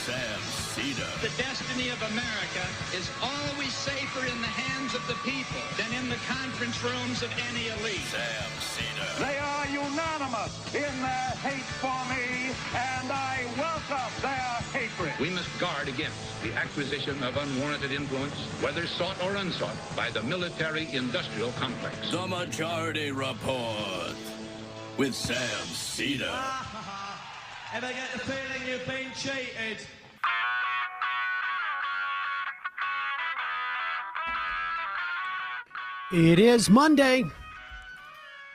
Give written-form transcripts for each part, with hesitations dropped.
Sam Seder. The destiny of America is always safer in the hands of the people than in the conference rooms of any elite. Sam Seder. They are unanimous in their hate for me, and I welcome their hatred. We must guard against the acquisition of unwarranted influence, whether sought or unsought, by the military-industrial complex. The Majority Report with Sam Seder. Ever get the feeling you've been cheated? It is Monday,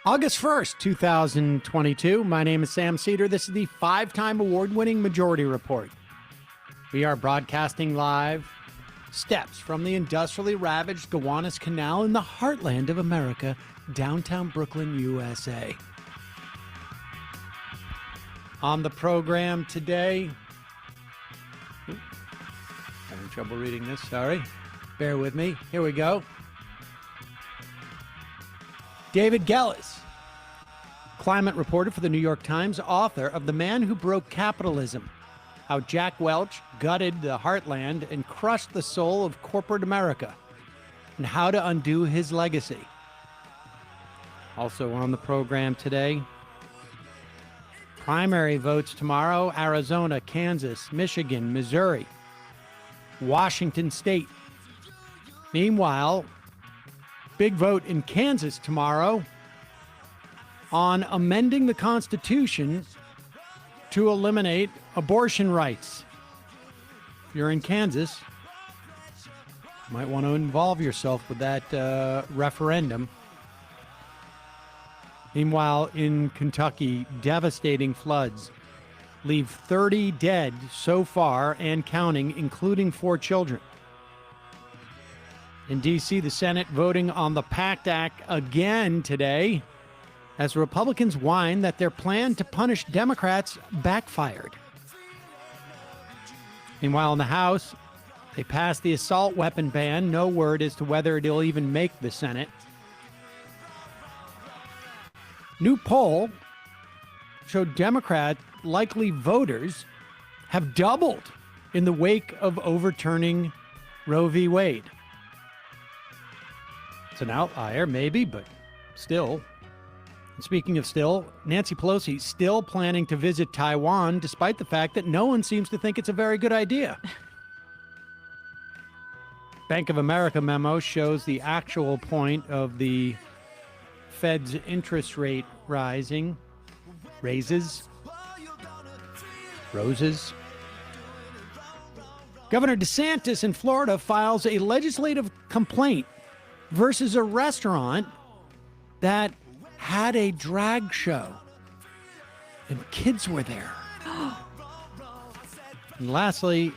August 1st, 2022. My name is Sam Seder. This is the five-time award-winning Majority Report. We are broadcasting live steps from the industrially ravaged Gowanus Canal in the heartland of America, downtown Brooklyn, USA. On the program today, having trouble reading this, sorry. Bear with me. Here we go. David Gellis, climate reporter for the New York Times, author of The Man Who Broke Capitalism, How Jack Welch Gutted the Heartland and Crushed the Soul of Corporate America, and How to Undo His Legacy. Also on the program today, primary votes tomorrow: Arizona, Kansas, Michigan, Missouri, Washington State. Meanwhile, big vote in Kansas tomorrow on amending the Constitution to eliminate abortion rights. If you're in Kansas, you might want to involve yourself with that referendum. Meanwhile, in Kentucky, devastating floods leave 30 dead so far and counting, including 4 children. In D.C., the Senate voting on the PACT Act again today as Republicans whine that their plan to punish Democrats backfired. Meanwhile, in the House, they passed the assault weapon ban. No word as to whether it'll even make the Senate. New poll showed Democrat likely voters have doubled in the wake of overturning Roe v. Wade. It's an outlier, maybe, but still. And speaking of still, Nancy Pelosi still planning to visit Taiwan, despite the fact that no one seems to think it's a very good idea. Bank of America memo shows the actual point of the Fed's interest rate raises. Governor DeSantis in Florida files a legislative complaint versus a restaurant that had a drag show and kids were there. And lastly,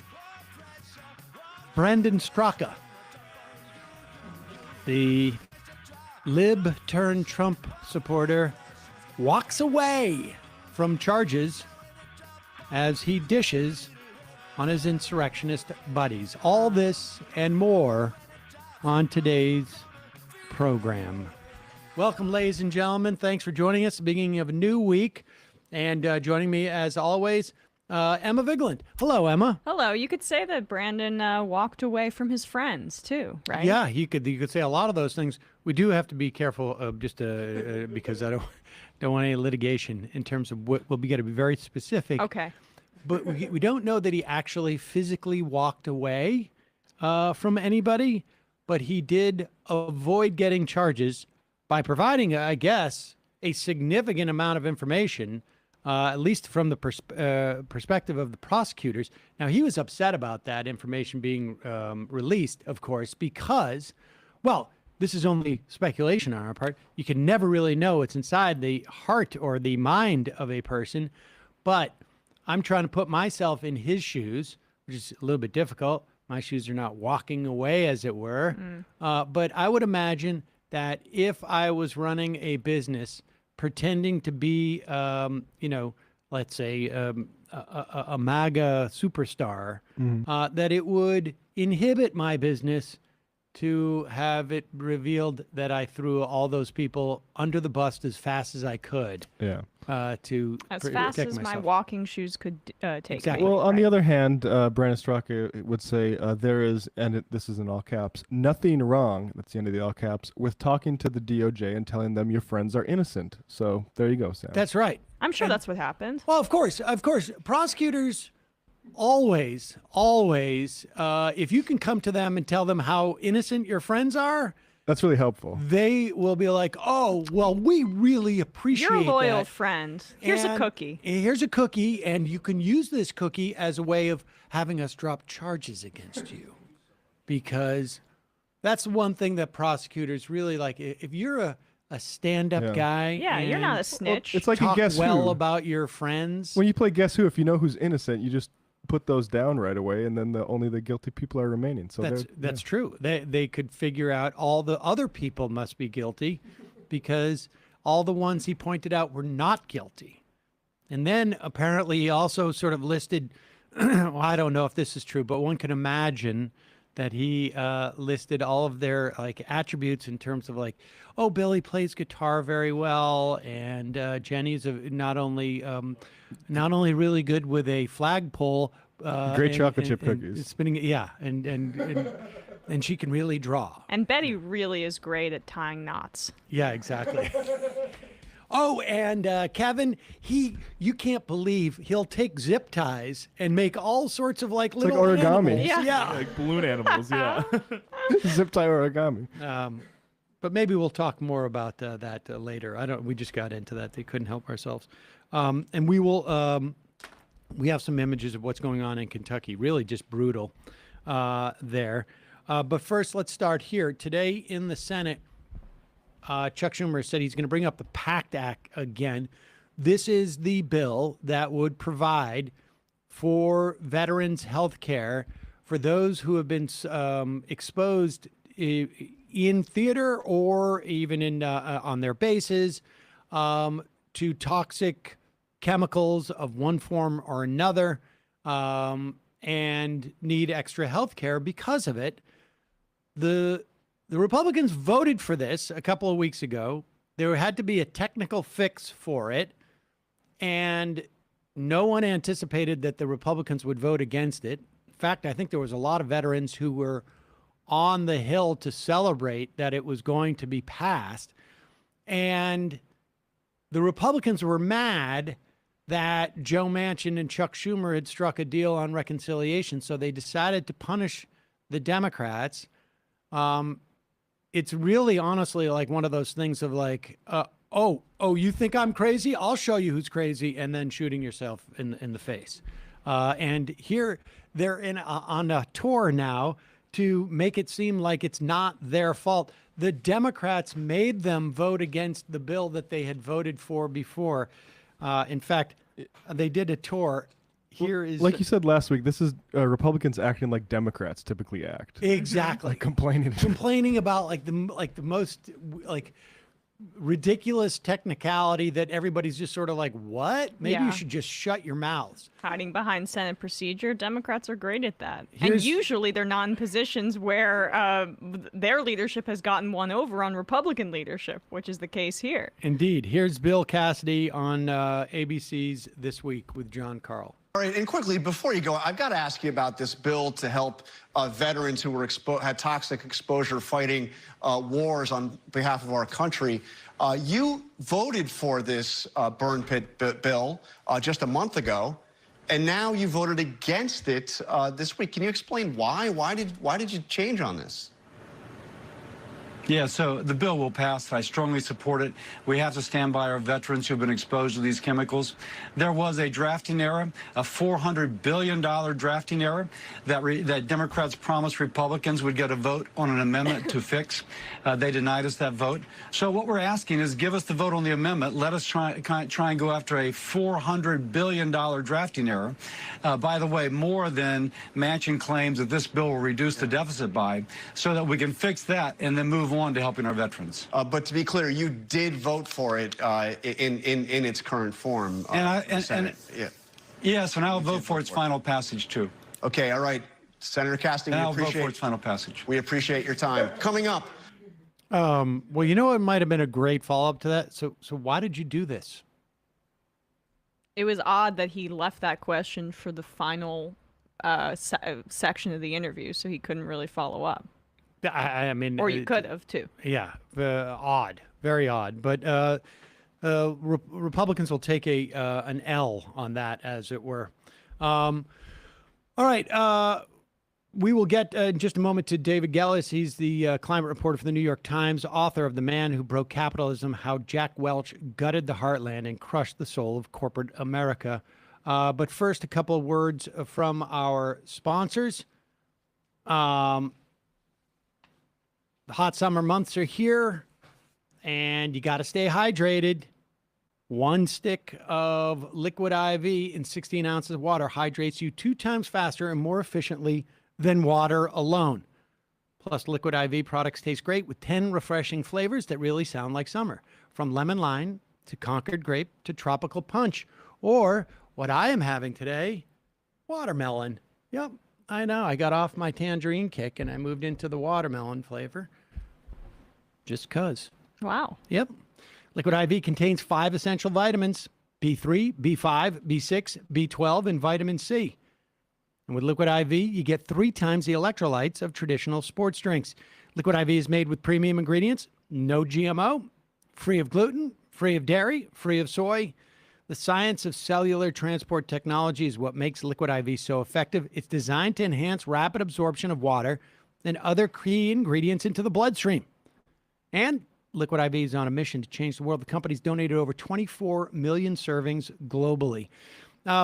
Brandon Straka, the lib-turned-Trump supporter, walks away from charges as he dishes on his insurrectionist buddies. All this and more on today's program. Welcome, ladies and gentlemen. Thanks for joining us at the beginning of a new week. And joining me, as always, Emma Vigeland. Hello, Emma. Hello. You could say that Brandon walked away from his friends, too, right? Yeah, you could say a lot of those things. We do have to be careful of because I don't want any litigation in terms of what we'll be got to be very specific. Okay. But we don't know that he actually physically walked away from anybody, but he did avoid getting charges by providing, I guess, a significant amount of information, at least from the perspective of the prosecutors. Now, he was upset about that information being released, of course, because, well, this is only speculation on our part. You can never really know what's inside the heart or the mind of a person, but I'm trying to put myself in his shoes, which is a little bit difficult. My shoes are not walking away, as it were. But I would imagine that if I was running a business pretending to be, let's say a MAGA superstar, that it would inhibit my business to have it revealed that I threw all those people under the bus as fast as I could. Yeah. to As protect fast as myself. my walking shoes could take Exactly. me. Well, on right? the other hand, Brandon Straka would say there is, and this is in all caps, nothing wrong, that's the end of the all caps, with talking to the DOJ and telling them your friends are innocent. So there you go, Sam. That's right. I'm sure that's what happened. Well, of course, prosecutors always, if you can come to them and tell them how innocent your friends are, That's really helpful. they will be like, "Oh, well, we really appreciate You're a loyal that. friend. Here's a And cookie. Here's a cookie, and you can use this cookie as a way of having us drop charges against you." Because that's one thing that prosecutors really like. If you're a stand-up Yeah. guy, Yeah, you're not a and snitch. It's like you talk Guess well Who. about your friends. When you play Guess Who, if you know who's innocent, you just put those down right away, and then only the guilty people are remaining. So That's true. They could figure out all the other people must be guilty because all the ones he pointed out were not guilty. And then apparently he also sort of listed, well, I don't know if this is true, but one can imagine that he listed all of their like attributes in terms of like, oh, Billy plays guitar very well, and Jenny's not only really good with a flagpole, Great chocolate chip cookies. spinning, yeah, and she can really draw. And Betty really is great at tying knots. Yeah, exactly. Oh, and Kevin, you can't believe he'll take zip ties and make all sorts of like like little origami. animals. Yeah. like balloon animals, yeah. Zip tie origami. But maybe we'll talk more about that later. We just got into that. They couldn't help ourselves. And we will. We have some images of what's going on in Kentucky. Really, just brutal there. But first, let's start here. Today in the Senate, Chuck Schumer said he's going to bring up the PACT Act again. This is the bill that would provide for veterans health care for those who have been exposed in theater or even on their bases to toxic chemicals of one form or another and need extra health care because of it. The Republicans voted for this a couple of weeks ago. There had to be a technical fix for it, and no one anticipated that the Republicans would vote against it. In fact, I think there was a lot of veterans who were on the Hill to celebrate that it was going to be passed. And the Republicans were mad that Joe Manchin and Chuck Schumer had struck a deal on reconciliation, so they decided to punish the Democrats. It's really honestly like one of those things of like, oh, you think I'm crazy? I'll show you who's crazy, and then shooting yourself in the face. And here they're on a tour now to make it seem like it's not their fault. The Democrats made them vote against the bill that they had voted for before. In fact, they did a tour. Here is, like you said last week, this is Republicans acting like Democrats typically act. exactly Like complaining about like the most like ridiculous technicality that everybody's just sort of like, what? Maybe Yeah. you should just shut your mouths. Hiding behind Senate procedure, Democrats are great at that. And Here's- usually they're not in positions where their leadership has gotten one over on Republican leadership, which is the case here. Indeed. Here's Bill Cassidy on ABC's This Week with John Carl. All right, and quickly, before you go, I've got to ask you about this bill to help veterans who were had toxic exposure fighting wars on behalf of our country. You voted for this burn pit bill just a month ago, and now you voted against it this week. Can you explain why? Why did you change on this? Yeah, so the bill will pass. I strongly support it. We have to stand by our veterans who have been exposed to these chemicals. There was a drafting error, a $400 billion drafting error that Democrats promised Republicans would get a vote on an amendment to fix. They denied us that vote. So what we're asking is give us the vote on the amendment. Let us try and go after a $400 billion drafting error. By the way, more than Manchin claims that this bill will reduce the deficit by, so that we can fix that and then move on to helping our veterans. But to be clear, you did vote for it in its current form. Yes, and I'll vote for its final passage too. Okay, all right, Senator Cassidy, And I'll vote for its final passage. We appreciate your time. Coming up. Well, you know what might have been a great follow-up to that? So why did you do this? It was odd that he left that question for the final section of the interview, so he couldn't really follow up. I mean, or you could have too. Yeah, odd, very odd. But Republicans will take an L on that, as it were. All right. We will get in just a moment to David Gellis. He's the climate reporter for the New York Times, author of The Man Who Broke Capitalism, How Jack Welch Gutted the Heartland and Crushed the Soul of Corporate America. But first, a couple of words from our sponsors. The hot summer months are here, and you got to stay hydrated. 1 stick of liquid IV in 16 ounces of water hydrates you 2 times faster and more efficiently than water alone. Plus, liquid IV products taste great with 10 refreshing flavors that really sound like summer, from lemon lime to Concord grape to tropical punch, or what I am having today, watermelon. Yep, I know. I got off my tangerine kick and I moved into the watermelon flavor just 'cause. Wow. Yep. Liquid IV contains 5 essential vitamins: B3, B5, B6, B12, and vitamin C. And with Liquid IV, you get 3 times the electrolytes of traditional sports drinks. Liquid IV is made with premium ingredients, no GMO, free of gluten, free of dairy, free of soy. The science of cellular transport technology is what makes Liquid IV so effective. It's designed to enhance rapid absorption of water and other key ingredients into the bloodstream. And Liquid IV is on a mission to change the world. The company's donated over 24 million servings globally.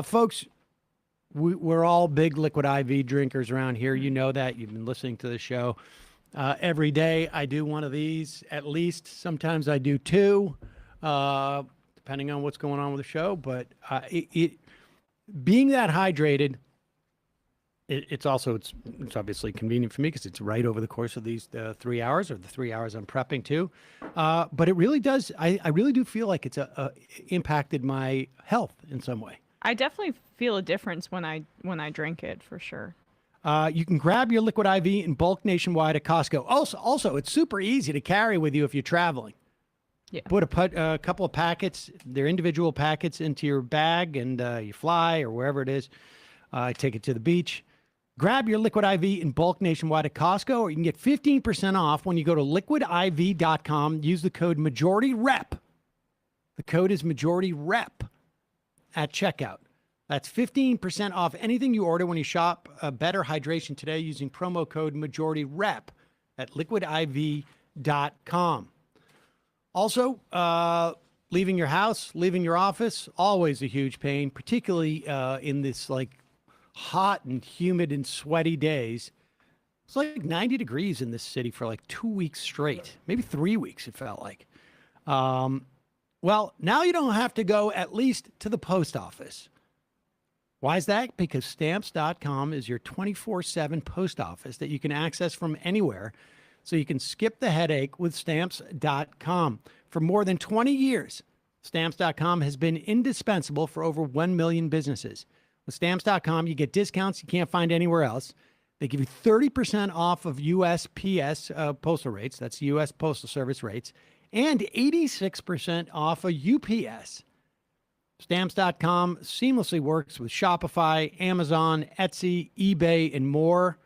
Folks, we're all big Liquid IV drinkers around here. You know that. You've been listening to the show. Every day I do one of these, at least. Sometimes I do 2, depending on what's going on with the show. But being that hydrated, it's obviously convenient for me because it's right over the course of these 3 hours, or the 3 hours I'm prepping too. But it really does. I really do feel like it's impacted my health in some way. I definitely feel a difference when I drink it, for sure. You can grab your Liquid IV in bulk nationwide at Costco. Also, it's super easy to carry with you if you're traveling. Yeah. Put a couple of packets, they're individual packets, into your bag, and you fly or wherever it is. Take it to the beach. Grab your Liquid IV in bulk nationwide at Costco, or you can get 15% off when you go to liquidiv.com. Use the code MajorityRep. The code is MajorityRep at checkout. That's 15% off anything you order when you shop Better Hydration today using promo code MajorityRep at liquidiv.com. Also, leaving your house, leaving your office, always a huge pain, particularly in this hot and humid and sweaty days. It's like 90 degrees in this city for 2 weeks straight, maybe 3 weeks it felt like. Well, now you don't have to go at least to the post office. Why is that? Because Stamps.com is your 24/7 post office that you can access from anywhere, so you can skip the headache with Stamps.com. For more than 20 years, Stamps.com has been indispensable for over 1 million businesses. With Stamps.com, you get discounts you can't find anywhere else. They give you 30% off of USPS postal rates, that's U.S. Postal Service rates, and 86% off of UPS. Stamps.com seamlessly works with Shopify, Amazon, Etsy, eBay, and more.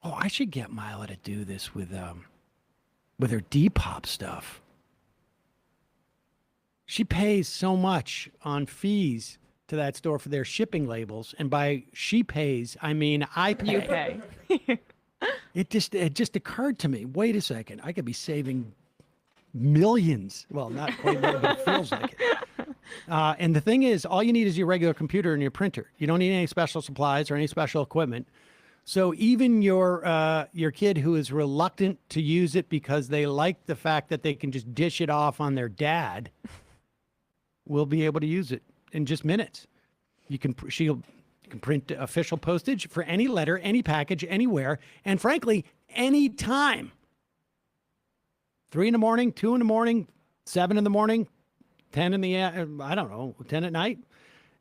Oh, I should get Mila to do this with her Depop stuff. She pays so much on fees to that store for their shipping labels, and by she pays, I mean I pay. You pay. It just occurred to me, wait a second, I could be saving millions. Well, not quite, but it feels like it. And the thing is, all you need is your regular computer and your printer. You don't need any special supplies or any special equipment. So even your kid who is reluctant to use it because they like the fact that they can just dish it off on their dad will be able to use it in just minutes. You can print official postage for any letter, any package, anywhere, and frankly, any time. 3 in the morning, 2 in the morning, 7 in the morning, 10 in the 10 at night,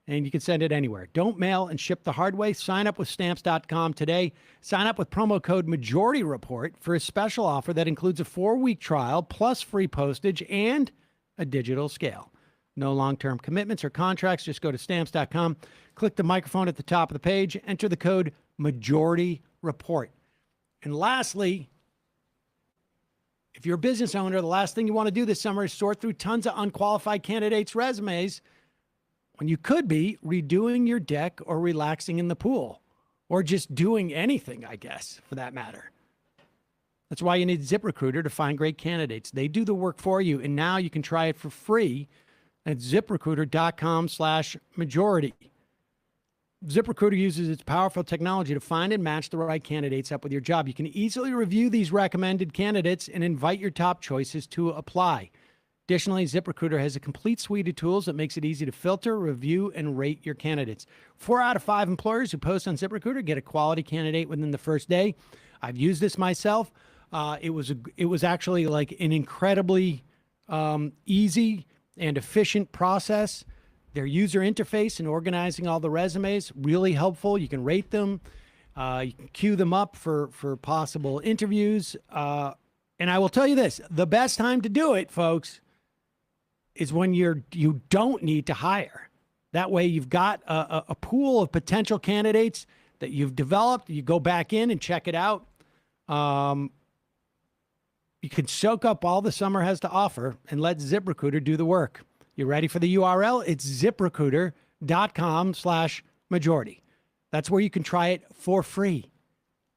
and you can send it anywhere. Don't mail and ship the hard way. Sign up with Stamps.com today. Sign up with promo code MajorityReport for a special offer that includes a 4-week trial plus free postage and a digital scale. No long-term commitments or contracts. Just go to stamps.com, click the microphone at the top of the page, enter the code Majority Report. And lastly, if you're a business owner, the last thing you want to do this summer is sort through tons of unqualified candidates' resumes when you could be redoing your deck or relaxing in the pool or just doing anything, I guess, for that matter. That's why you need ZipRecruiter to find great candidates. They do the work for you, and now you can try it for free at ZipRecruiter.com/majority. ZipRecruiter uses its powerful technology to find and match the right candidates up with your job. You can easily review these recommended candidates and invite your top choices to apply. Additionally, ZipRecruiter has a complete suite of tools that makes it easy to filter, review, and rate your candidates. 4 out of 5 employers who post on ZipRecruiter get a quality candidate within the first day. I've used this myself. It was actually like an incredibly easy and efficient process. Their user interface and organizing all the resumes, really helpful. You can rate them. You can queue them up for possible interviews. And I will tell you this, the best time to do it, folks, is when you don't need to hire. That way you've got a pool of potential candidates that you've developed. You go back in and check it out. You can soak up all the summer has to offer and let ZipRecruiter do the work. You ready for the URL? It's ZipRecruiter.com/majority. That's where you can try it for free.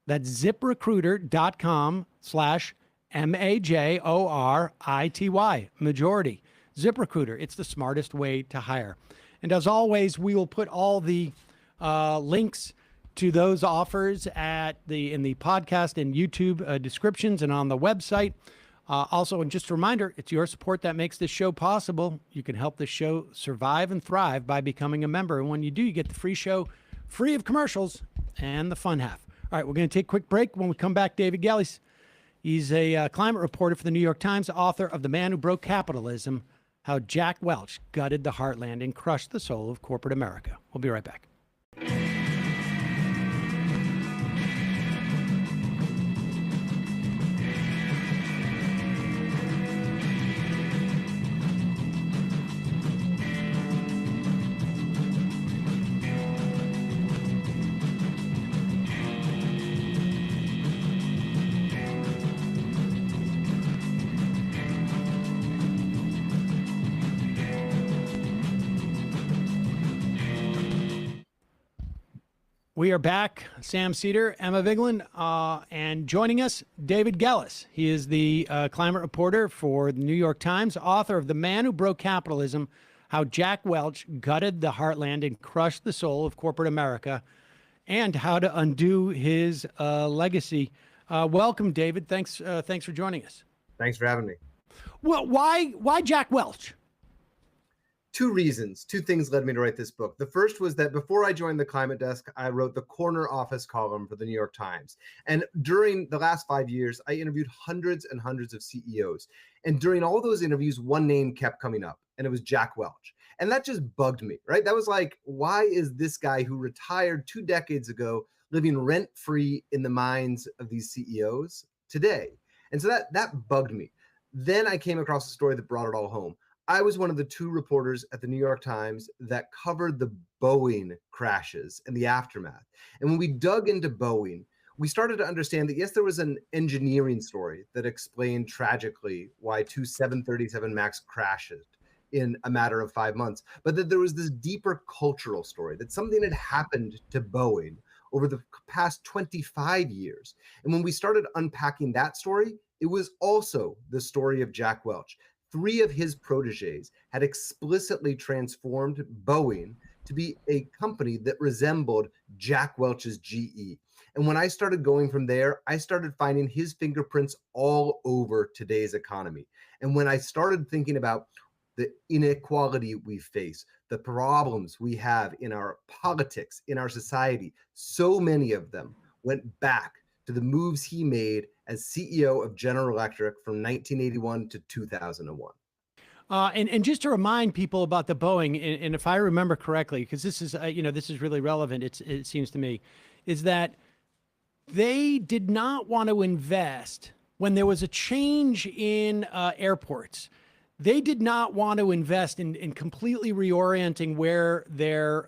That's ZipRecruiter.com/MAJORITY, majority. ZipRecruiter, it's the smartest way to hire. And as always, we will put all the links to those offers in the podcast and YouTube descriptions and on the website. Also, and just a reminder, it's your support that makes this show possible. You can help this show survive and thrive by becoming a member. And when you do, you get the free show, free of commercials, and the fun half. All right, we're going to take a quick break. When we come back, David Gellis. He's a climate reporter for the New York Times, author of The Man Who Broke Capitalism, How Jack Welch Gutted the Heartland and Crushed the Soul of Corporate America. We'll be right back. We are back. Sam Seder, Emma Vigeland, and joining us, David Gellis. He is the climate reporter for the New York Times, author of The Man Who Broke Capitalism, How Jack Welch Gutted the Heartland and Crushed the Soul of Corporate America, and How to Undo His Legacy. Welcome, David. Thanks for joining us. Thanks for having me. Well, why Jack Welch? Two reasons, two things led me to write this book. The first was that before I joined the climate desk, I wrote the corner office column for the New York Times. And during the last 5 years, I interviewed hundreds and hundreds of CEOs. And during all those interviews, one name kept coming up, and it was Jack Welch. And that just bugged me, right? That was like, why is this guy who retired 2 decades ago living rent-free in the minds of these CEOs today? And so that bugged me. Then I came across a story that brought it all home. I was one of the 2 reporters at the New York Times that covered the Boeing crashes and the aftermath. And when we dug into Boeing, we started to understand that, yes, there was an engineering story that explained tragically why 2 737 MAX crashed in a matter of 5 months, but that there was this deeper cultural story, that something had happened to Boeing over the past 25 years. And when we started unpacking that story, it was also the story of Jack Welch. 3 of his proteges had explicitly transformed Boeing to be a company that resembled Jack Welch's GE. And when I started going from there, I started finding his fingerprints all over today's economy. And when I started thinking about the inequality we face, the problems we have in our politics, in our society, so many of them went back to the moves he made as CEO of General Electric from 1981 to 2001. And just to remind people about the Boeing, and if I remember correctly, because this is this is really relevant, it seems to me, is that they did not want to invest when there was a change in airports. they did not want to invest in completely reorienting where their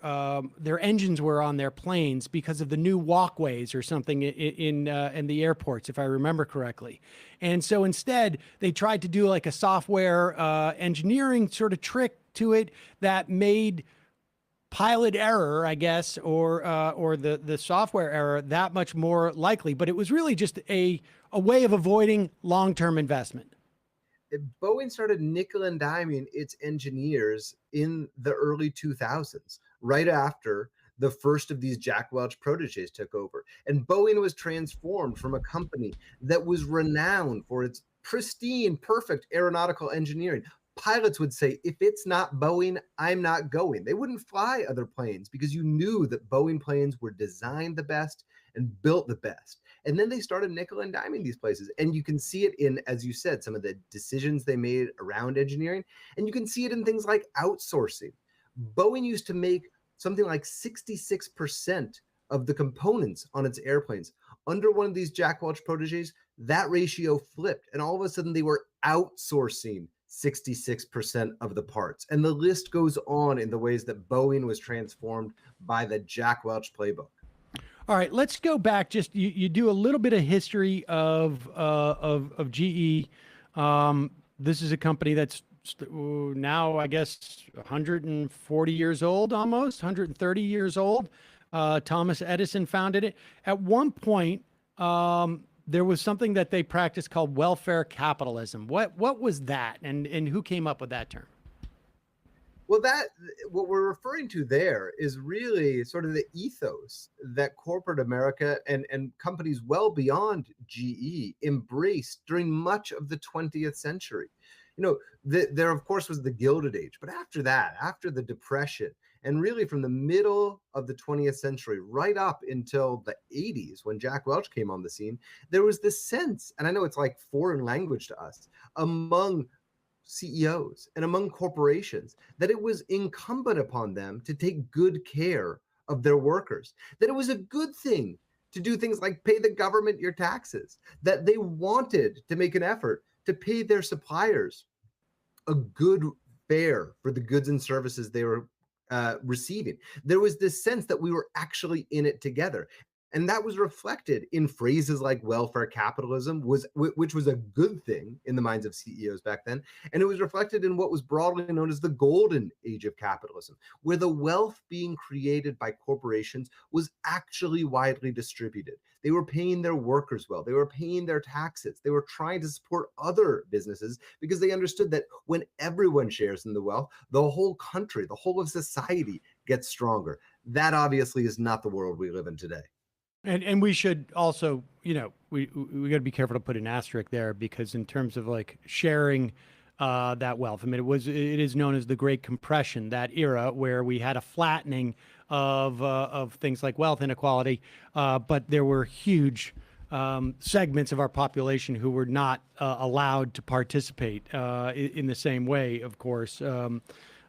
engines were on their planes because of the new walkways or something in the airports, if I remember correctly. And so instead, they tried to do like a software engineering sort of trick to it that made pilot error, I guess, or the software error that much more likely. But it was really just a way of avoiding long-term investment. Boeing started nickel and diming its engineers in the early 2000s, right after the first of these Jack Welch proteges took over. And Boeing was transformed from a company that was renowned for its pristine, perfect aeronautical engineering. Pilots would say, if it's not Boeing, I'm not going. They wouldn't fly other planes because you knew that Boeing planes were designed the best and built the best. And then they started nickel and diming these places. And you can see it in, as you said, some of the decisions they made around engineering. And you can see it in things like outsourcing. Boeing used to make something like 66% of the components on its airplanes. Under one of these Jack Welch proteges, that ratio flipped. And all of a sudden they were outsourcing 66% of the parts. And the list goes on in the ways that Boeing was transformed by the Jack Welch playbook. All right, let's go back. Just you do a little bit of history of GE. This is a company that's now, I guess, 140 years old, almost 130 years old. Thomas Edison founded it. At one point, there was something that they practiced called welfare capitalism. What was that, and who came up with that term? Well, what we're referring to there is really sort of the ethos that corporate America and companies well beyond GE embraced during much of the 20th century. You know, there of course was the Gilded Age, but after that, after the Depression, and really from the middle of the 20th century right up until the 80s when Jack Welch came on the scene, there was this sense, and I know it's like foreign language to us, among CEOs and among corporations, that it was incumbent upon them to take good care of their workers, that it was a good thing to do things like pay the government your taxes, that they wanted to make an effort to pay their suppliers a good fare for the goods and services they were receiving. There was this sense that we were actually in it together. And that was reflected in phrases like welfare capitalism, which was a good thing in the minds of CEOs back then. And it was reflected in what was broadly known as the golden age of capitalism, where the wealth being created by corporations was actually widely distributed. They were paying their workers well. They were paying their taxes. They were trying to support other businesses because they understood that when everyone shares in the wealth, the whole country, the whole of society gets stronger. That obviously is not the world we live in today. And we should also, you know, we got to be careful to put an asterisk there, because in terms of like sharing that wealth, I mean, it is known as the Great Compression, that era where we had a flattening of things like wealth inequality, but there were huge segments of our population who were not allowed to participate in the same way, of course.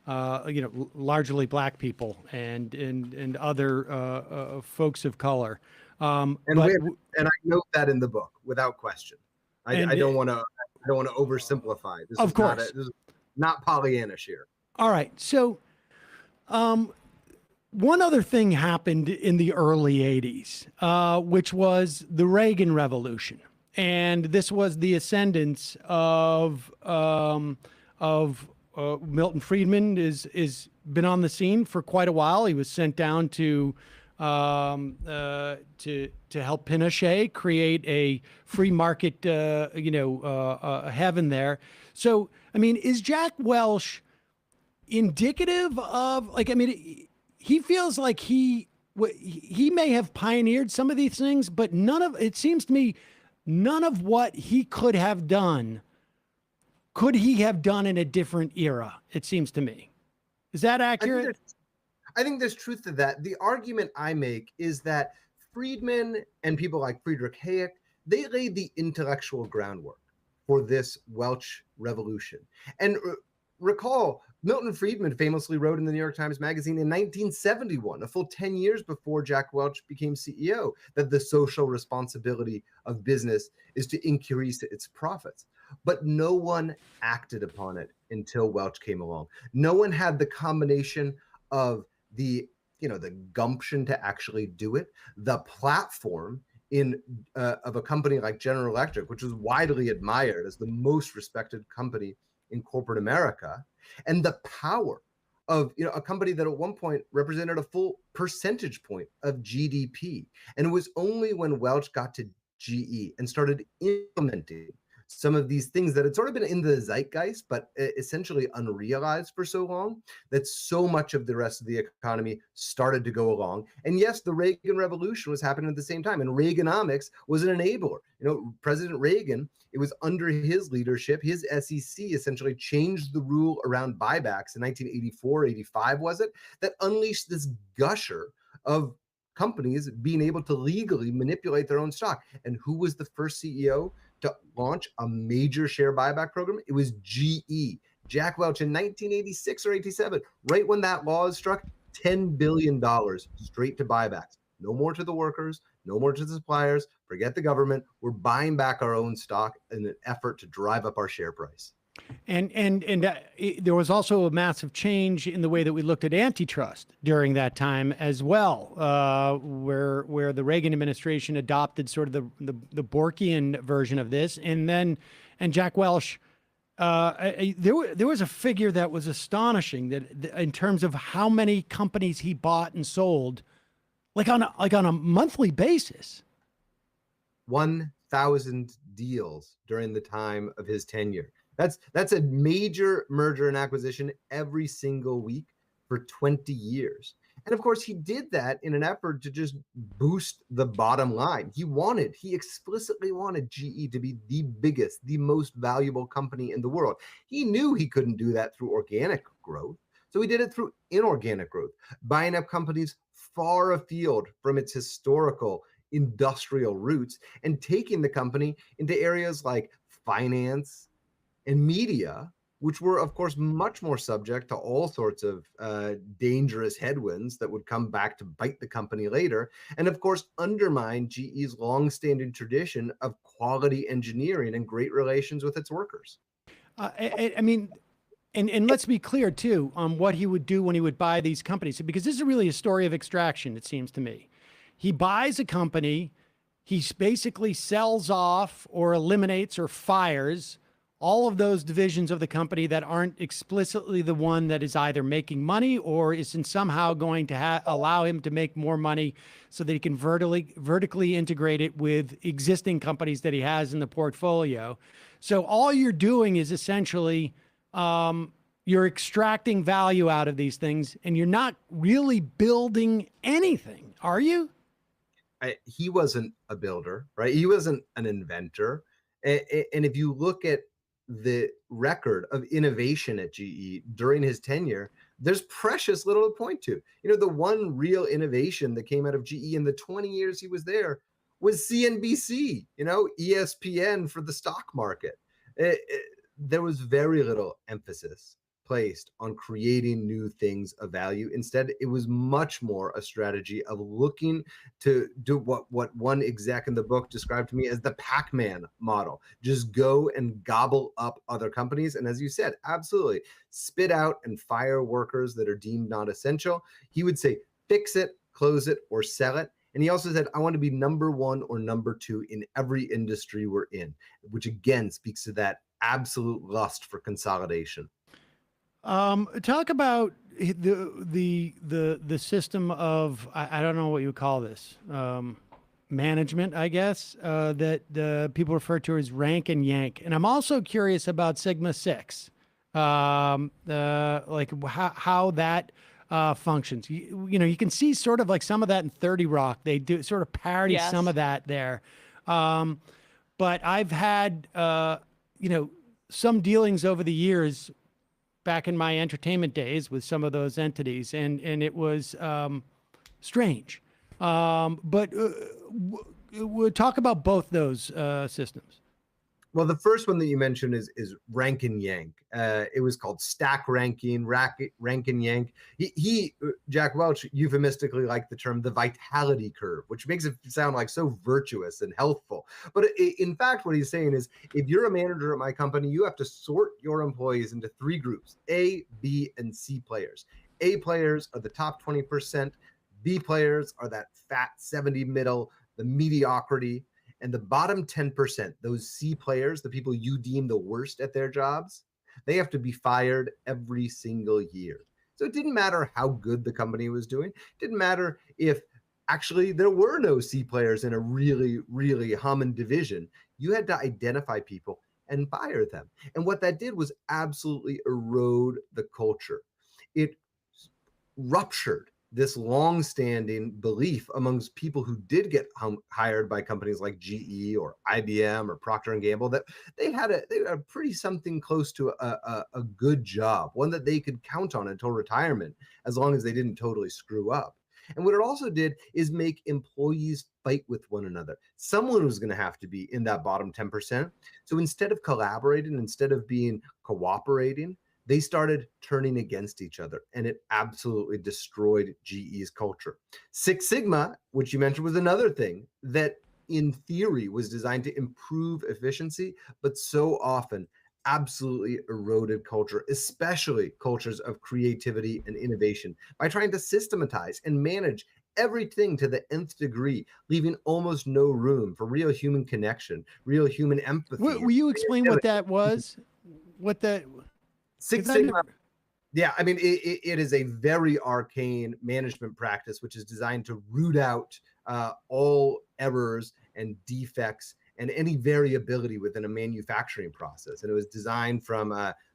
Largely black people and other folks of color. And I note that in the book without question. I don't want to oversimplify. This of course, this is not Pollyannish here. All right. So, one other thing happened in the early '80s, which was the Reagan Revolution, and this was the ascendance of Milton Friedman is been on the scene for quite a while. He was sent down to help Pinochet create a free market, heaven there. So, I mean, is Jack Welch indicative of, like, I mean, he feels like he may have pioneered some of these things, but it seems to me, none of what he could have done could he have done in a different era, it seems to me. Is that accurate? I think there's truth to that. The argument I make is that Friedman and people like Friedrich Hayek, they laid the intellectual groundwork for this Welch revolution. And recall, Milton Friedman famously wrote in the New York Times Magazine in 1971, a full 10 years before Jack Welch became CEO, that the social responsibility of business is to increase its profits. But no one acted upon it until Welch came along. No one had the combination of the gumption to actually do it, the platform of a company like General Electric, which was widely admired as the most respected company in corporate America, and the power of a company that at one point represented a full percentage point of GDP. And it was only when Welch got to GE and started implementing some of these things that had sort of been in the zeitgeist, but essentially unrealized for so long, that so much of the rest of the economy started to go along. And yes, the Reagan Revolution was happening at the same time, and Reaganomics was an enabler. President Reagan, it was under his leadership, his SEC essentially changed the rule around buybacks in 1984, 85, was it, that unleashed this gusher of companies being able to legally manipulate their own stock. And who was the first CEO to launch a major share buyback program? It was GE. Jack Welch in 1986 or 87, right when that law is struck, $10 billion straight to buybacks. No more to the workers, no more to the suppliers, forget the government. We're buying back our own stock in an effort to drive up our share price. And there was also a massive change in the way that we looked at antitrust during that time as well, where the Reagan administration adopted sort of the Borkian version of this, and Jack Welch. There was a figure that was astonishing, that in terms of how many companies he bought and sold, like on a monthly basis. 1,000 deals during the time of his tenure. That's a major merger and acquisition every single week for 20 years. And of course, he did that in an effort to just boost the bottom line. He explicitly wanted GE to be the biggest, the most valuable company in the world. He knew he couldn't do that through organic growth, so he did it through inorganic growth, buying up companies far afield from its historical industrial roots and taking the company into areas like finance and media, which were, of course, much more subject to all sorts of dangerous headwinds that would come back to bite the company later, and of course, undermine GE's longstanding tradition of quality engineering and great relations with its workers. I mean, and let's be clear, too, on what he would do when he would buy these companies, because this is really a story of extraction, it seems to me. He buys a company, he basically sells off or eliminates or fires all of those divisions of the company that aren't explicitly the one that is either making money or isn't somehow going to allow him to make more money, so that he can vertically integrate it with existing companies that he has in the portfolio. So all you're doing is essentially you're extracting value out of these things, and you're not really building anything, are you? He wasn't a builder, right? He wasn't an inventor. And if you look at the record of innovation at GE during his tenure, there's precious little to point to. The one real innovation that came out of GE in the 20 years he was there was CNBC, ESPN for the stock market. There was very little emphasis placed on creating new things of value. Instead, it was much more a strategy of looking to do what one exec in the book described to me as the Pac-Man model. Just go and gobble up other companies. And as you said, absolutely spit out and fire workers that are deemed not essential. He would say, fix it, close it, or sell it. And he also said, I want to be number one or number two in every industry we're in, which again speaks to that absolute lust for consolidation. Talk about the system of, I don't know what you would call this, management, I guess, that people refer to as rank and yank. And I'm also curious about Sigma 6, like how that functions. You can see sort of like some of that in 30 Rock. They do sort of parody some of that there. But I've had, some dealings over the years back in my entertainment days with some of those entities, and it was strange. But we'll talk about both those systems. Well, the first one that you mentioned is rank and yank. It was called stack ranking, rank and yank. Jack Welch euphemistically liked the term the vitality curve, which makes it sound like so virtuous and healthful. But in fact, what he's saying is, if you're a manager at my company, you have to sort your employees into three groups: A, B, and C players. A players are the top 20%. B players are that fat 70 middle, the mediocrity. And the bottom 10%, those C players, the people you deem the worst at their jobs, they have to be fired every single year. So it didn't matter how good the company was doing. It didn't matter if actually there were no C players in a really, really humming division. You had to identify people and fire them. And what that did was absolutely erode the culture. It ruptured this long-standing belief amongst people who did get hired by companies like GE or IBM or Procter & Gamble that they had a pretty something close to a good job, one that they could count on until retirement, as long as they didn't totally screw up. And what it also did is make employees fight with one another. Someone was going to have to be in that bottom 10%. So instead of collaborating, instead of being cooperating, they started turning against each other, and it absolutely destroyed GE's culture. Six Sigma, which you mentioned, was another thing that in theory was designed to improve efficiency, but so often absolutely eroded culture, especially cultures of creativity and innovation, by trying to systematize and manage everything to the nth degree, leaving almost no room for real human connection, real human empathy. Will you explain what that was? What that... Six Sigma. Yeah, I mean, it is a very arcane management practice, which is designed to root out all errors and defects and any variability within a manufacturing process. And it was designed from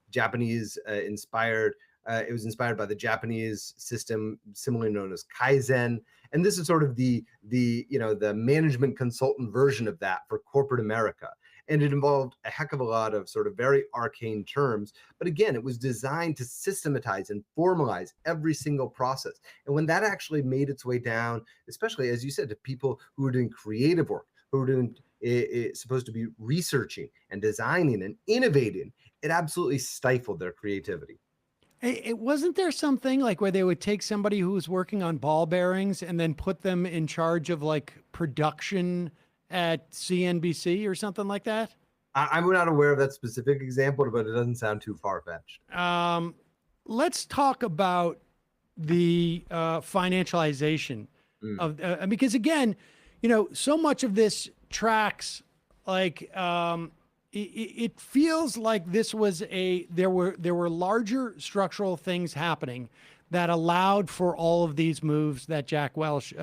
Japanese inspired. It was inspired by the Japanese system, similarly known as Kaizen. And this is sort of the management consultant version of that for corporate America. And it involved a heck of a lot of sort of very arcane terms. But again, it was designed to systematize and formalize every single process. And when that actually made its way down, especially, as you said, to people who were doing creative work, who were doing supposed to be researching and designing and innovating, it absolutely stifled their creativity. It wasn't there something like where they would take somebody who was working on ball bearings and then put them in charge of like production at CNBC or something like that? I'm not aware of that specific example, but it doesn't sound too far-fetched. Let's talk about the financialization of because again, so much of this tracks like it feels like this was there were larger structural things happening that allowed for all of these moves that Jack Welch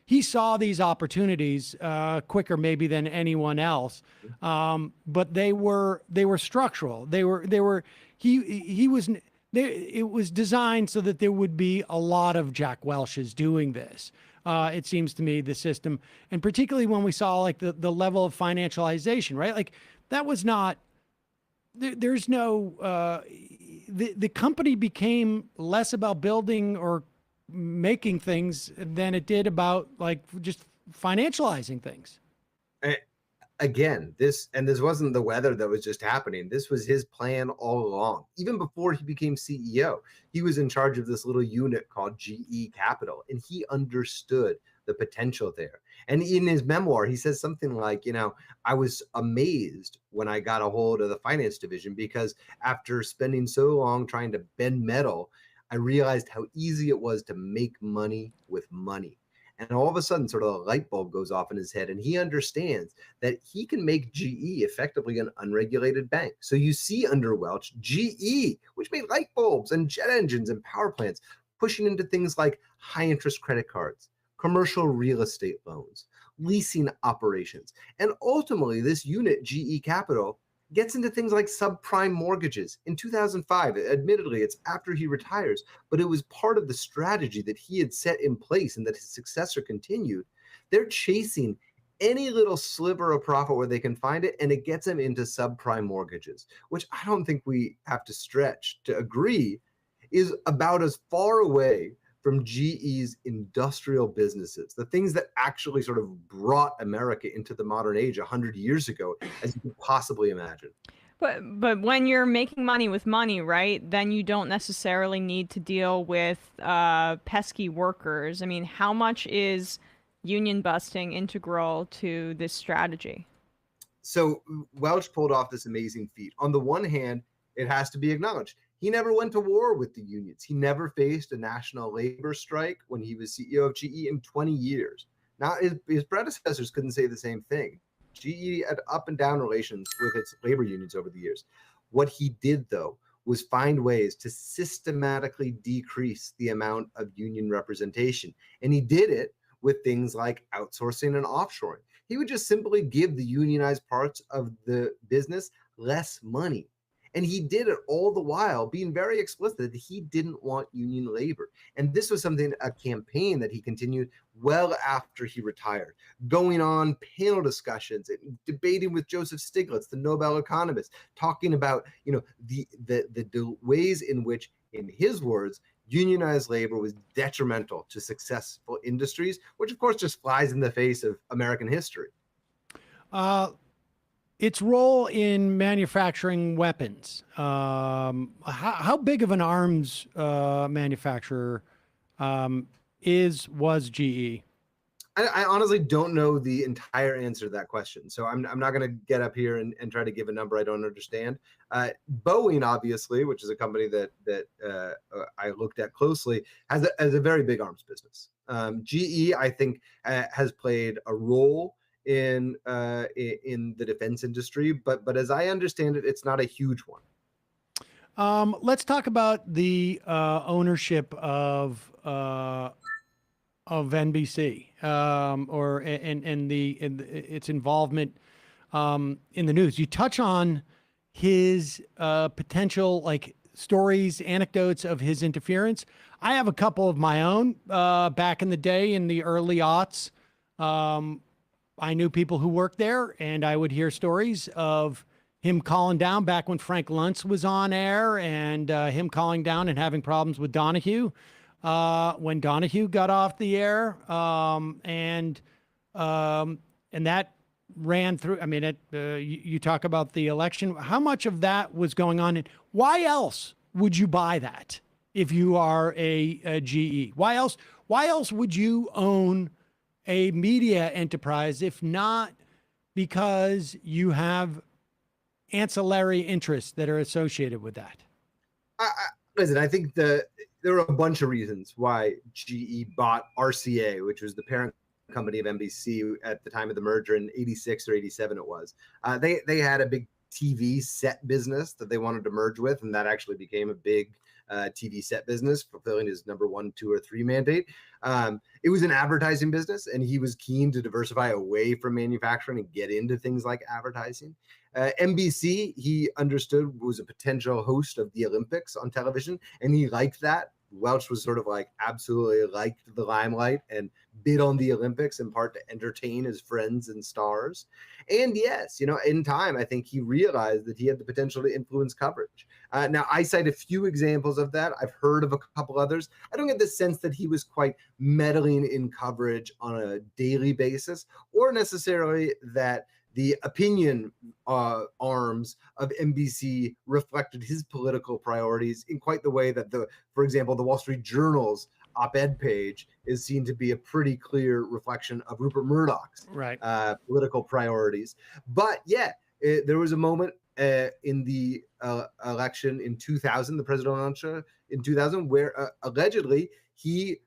he saw these opportunities quicker maybe than anyone else, but they were structural. It was designed so that there would be a lot of Jack Welches doing this. It seems to me, the system, and particularly when we saw like the level of financialization, right? Like that was not. There's no. The company became less about building or making things than it did about like just financializing things. Again, this wasn't the weather that was just happening. This was his plan all along. Even before he became CEO, he was in charge of this little unit called GE Capital, and he understood the potential there. And in his memoir, he says something like, I was amazed when I got a hold of the finance division because after spending so long trying to bend metal, I realized how easy it was to make money with money. And all of a sudden, sort of a light bulb goes off in his head, and he understands that he can make GE effectively an unregulated bank. So you see under Welch, GE, which made light bulbs and jet engines and power plants, pushing into things like high-interest credit cards, commercial real estate loans, leasing operations. And ultimately, this unit, GE Capital, gets into things like subprime mortgages. In 2005, admittedly, it's after he retires, but it was part of the strategy that he had set in place and that his successor continued. They're chasing any little sliver of profit where they can find it, and it gets them into subprime mortgages, which I don't think we have to stretch to agree is about as far away from GE's industrial businesses, the things that actually sort of brought America into the modern age 100 years ago, as you could possibly imagine. But when you're making money with money, right, then you don't necessarily need to deal with pesky workers. I mean, how much is union busting integral to this strategy? So Welch pulled off this amazing feat. On the one hand, it has to be acknowledged, he never went to war with the unions. He never faced a national labor strike when he was CEO of GE in 20 years. Now, his predecessors couldn't say the same thing. GE had up and down relations with its labor unions over the years. What he did, though, was find ways to systematically decrease the amount of union representation. And he did it with things like outsourcing and offshoring. He would just simply give the unionized parts of the business less money. And he did it all the while being very explicit that he didn't want union labor. And this was a campaign that he continued well after he retired, going on panel discussions, debating with Joseph Stiglitz, the Nobel economist, talking about, the ways in which, in his words, unionized labor was detrimental to successful industries, which of course just flies in the face of American history. Its role in manufacturing weapons. How big of an arms manufacturer was GE? I honestly don't know the entire answer to that question. So I'm not going to get up here and try to give a number I don't understand. Boeing, obviously, which is a company that I looked at closely, has a very big arms business. GE, I think, has played a role in the defense industry, but as I understand it, it's not a huge one. Let's talk about the ownership of NBC and its involvement in the news. You touch on his potential stories, anecdotes of his interference. I have a couple of my own. Back in the day, in the early aughts, I knew people who worked there, and I would hear stories of him calling down back when Frank Luntz was on air, and him calling down and having problems with Donahue when Donahue got off the air, and that ran through. I mean, you talk about the election. How much of that was going on, and why else would you buy that if you are a GE? Why else would you own a media enterprise, if not because you have ancillary interests that are associated with that? Listen, I think there are a bunch of reasons why GE bought RCA, which was the parent company of NBC at the time of the merger in 86 or 87 it was. They had a big TV set business that they wanted to merge with, and that actually became a big TV set business, fulfilling his number 1, 2, or 3 mandate. It was an advertising business, and he was keen to diversify away from manufacturing and get into things like advertising. NBC, he understood, was a potential host of the Olympics on television, and he liked that. Welch was sort of absolutely liked the limelight and bid on the Olympics in part to entertain his friends and stars. And yes, in time, I think he realized that he had the potential to influence coverage. Now, I cite a few examples of that. I've heard of a couple others. I don't get the sense that he was quite meddling in coverage on a daily basis, or necessarily that the opinion arms of NBC reflected his political priorities in quite the way that for example, the Wall Street Journal's op-ed page is seen to be a pretty clear reflection of Rupert Murdoch's political priorities. But yeah, there was a moment in the election in 2000, the presidential election in 2000, where allegedly he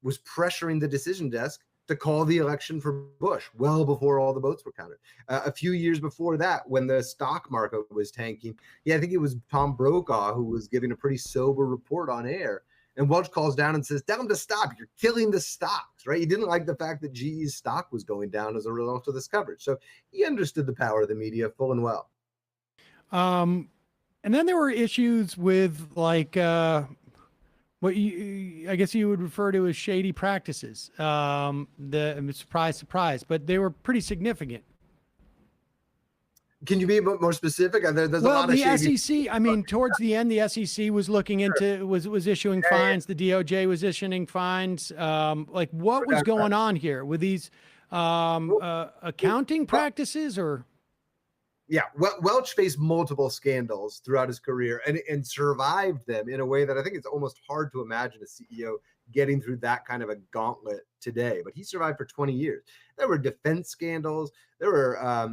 was pressuring the decision desk to call the election for Bush well before all the votes were counted. A few years before that, when the stock market was tanking, I think it was Tom Brokaw who was giving a pretty sober report on air. And Welch calls down and says, "Tell him to stop. You're killing the stocks," right? He didn't like the fact that GE's stock was going down as a result of this coverage. So he understood the power of the media full and well. And then there were issues with what I guess you would refer to as shady practices. Surprise, but they were pretty significant. Can you be a bit more specific? There's a Well, lot of the shady... SEC, I mean, towards the end, the SEC was looking into, was issuing fines. The DOJ was issuing fines. Like, what was going on here with these accounting practices or? Yeah, Welch faced multiple scandals throughout his career and survived them in a way that I think it's almost hard to imagine a CEO getting through that kind of a gauntlet today. But he survived for 20 years. There were defense scandals. There were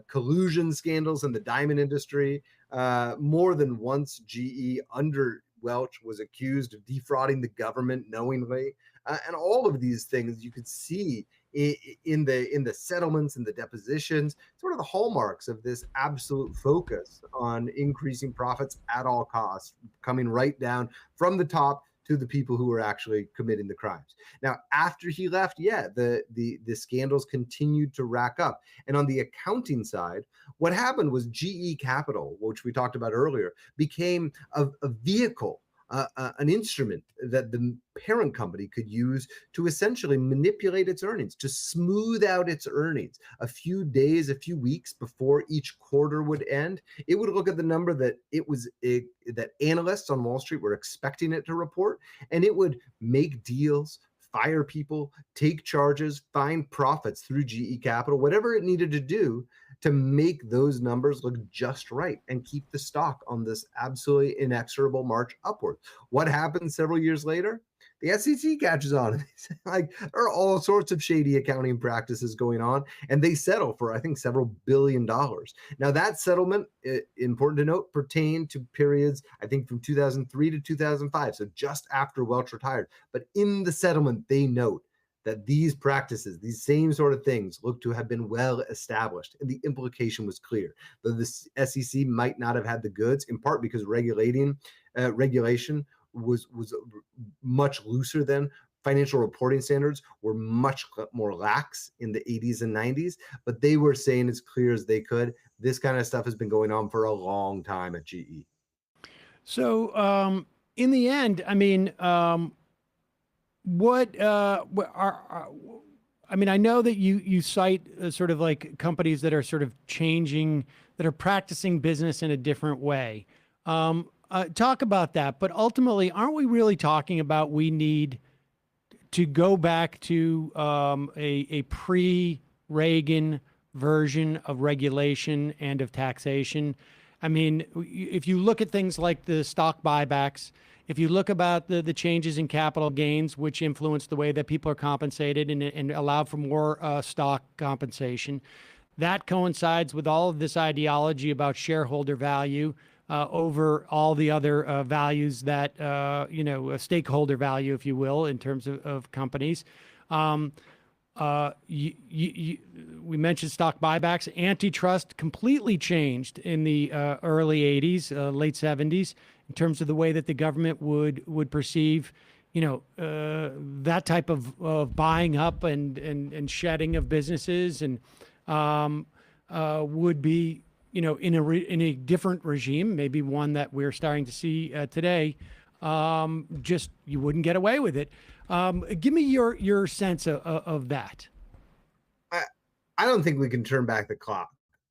collusion scandals in the diamond industry. More than once, GE under Welch was accused of defrauding the government knowingly. And all of these things you could see in the settlements and the depositions, sort of the hallmarks of this absolute focus on increasing profits at all costs, coming right down from the top to the people who were actually committing the crimes. Now, after he left, the scandals continued to rack up. And on the accounting side, what happened was GE Capital, which we talked about earlier, became a vehicle, an instrument that the parent company could use to essentially manipulate its earnings, to smooth out its earnings. A few days, a few weeks before each quarter would end, it would look at the number that that analysts on Wall Street were expecting it to report, and it would make deals, fire people, take charges, find profits through GE Capital, whatever it needed to do to make those numbers look just right and keep the stock on this absolutely inexorable march upward. What happened several years later? The SEC catches on. Like, there are all sorts of shady accounting practices going on, and they settle for, I think, several $1 billion. Now, that settlement, important to note, pertained to periods, I think, from 2003 to 2005, so just after Welch retired. But in the settlement, they note that these practices, these same sort of things, look to have been well established, and the implication was clear. Though the SEC might not have had the goods, in part because regulation was much looser then. Financial reporting standards were much more lax in the 80s and 90s, but they were saying as clear as they could, this kind of stuff has been going on for a long time at GE. So in the end, I mean, I mean, I know that you cite sort of like companies that are sort of changing, that are practicing business in a different way. Talk about that. But ultimately, aren't we really talking about we need to go back to a pre-Reagan version of regulation and of taxation? I mean, if you look at things like the stock buybacks, if you look about the changes in capital gains, which influence the way that people are compensated and allow for more stock compensation, that coincides with all of this ideology about shareholder value over all the other values that, a stakeholder value, if you will, in terms of companies. We mentioned stock buybacks. Antitrust completely changed in the early 80s, late 70s, in terms of the way that the government would perceive, that type of buying up and shedding of businesses, and would be, in a different regime, maybe one that we're starting to see today. Just you wouldn't get away with it. Give me your sense of that. I don't think we can turn back the clock.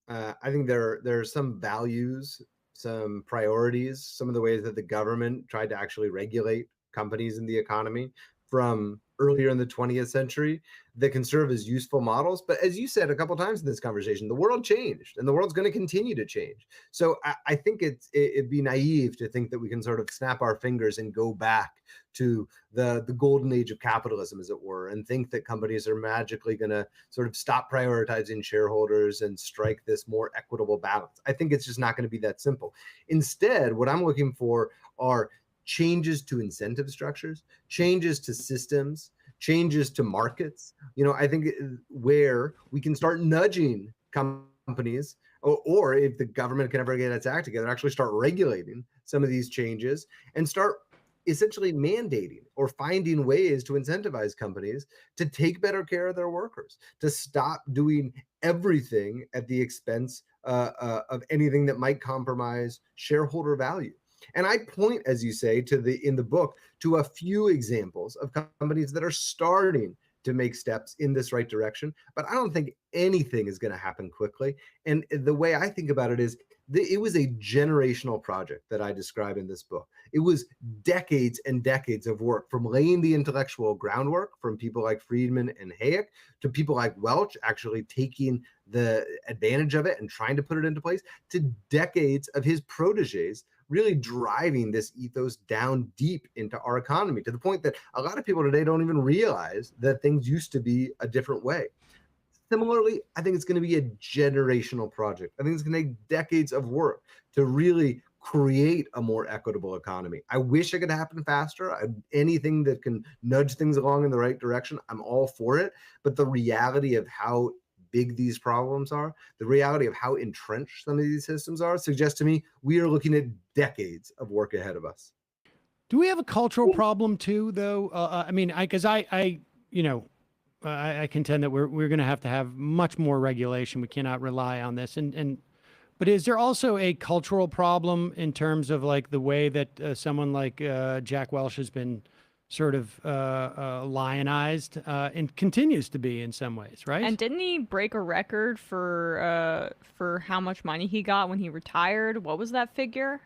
I think there are some values, some priorities, some of the ways that the government tried to actually regulate companies in the economy from earlier in the 20th century that can serve as useful models. But as you said a couple of times in this conversation, the world changed and the world's going to continue to change. So I think it'd be naive to think that we can sort of snap our fingers and go back to the golden age of capitalism, as it were, and think that companies are magically going to sort of stop prioritizing shareholders and strike this more equitable balance. I think it's just not going to be that simple. Instead, what I'm looking for are changes to incentive structures, changes to systems, changes to markets. I think where we can start nudging companies, or if the government can ever get its act together, actually start regulating some of these changes and start essentially mandating or finding ways to incentivize companies to take better care of their workers, to stop doing everything at the expense of anything that might compromise shareholder value. And I point, as you say, in the book, to a few examples of companies that are starting to make steps in this right direction, but I don't think anything is going to happen quickly. And the way I think about it is it was a generational project that I describe in this book. It was decades and decades of work, from laying the intellectual groundwork from people like Friedman and Hayek to people like Welch actually taking the advantage of it and trying to put it into place, to decades of his proteges really driving this ethos down deep into our economy, to the point that a lot of people today don't even realize that things used to be a different way. Similarly, I think it's going to be a generational project. I think it's going to take decades of work to really create a more equitable economy. I wish it could happen faster. Anything that can nudge things along in the right direction, I'm all for it. But the reality of how big these problems are, the reality of how entrenched some of these systems are, suggests to me we are looking at decades of work ahead of us. Do we have a cultural problem too, though? I mean, because I contend that we're going to have much more regulation. We cannot rely on this. But is there also a cultural problem in terms of like the way that someone like Jack Welch has been sort of lionized and continues to be in some ways, right? And didn't he break a record for how much money he got when he retired? What was that figure?